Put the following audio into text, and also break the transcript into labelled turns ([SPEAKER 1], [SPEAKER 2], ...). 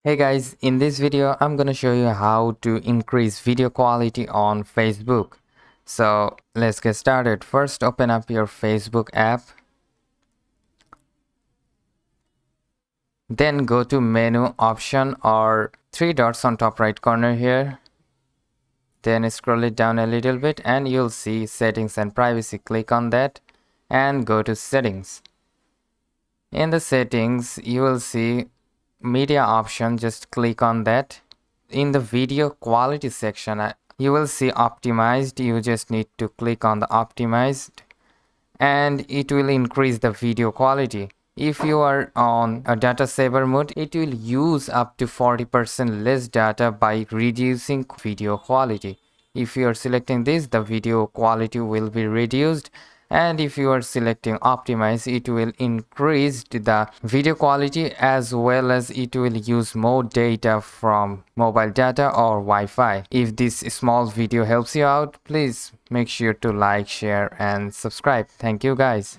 [SPEAKER 1] Hey guys, in this video I'm gonna show you how to increase video quality on Facebook. So let's get started. First, open up your Facebook app. Then go to menu option or three dots on top right corner here. Then scroll it down a little bit and you'll see settings and privacy. Click on that and go to settings. In the settings you will see media option. Just click on that. In the video quality section you will see optimized. You just need to click on the optimized and it will increase the video quality. If you are on a data saver mode, it will use up to 40% less data by reducing video quality. If you are selecting this, the video quality will be reduced, and if you are selecting optimize, it will increase the video quality as well as it will use more data from mobile data or Wi-Fi. If this small video helps you out, please make sure to like, share and subscribe. Thank you guys.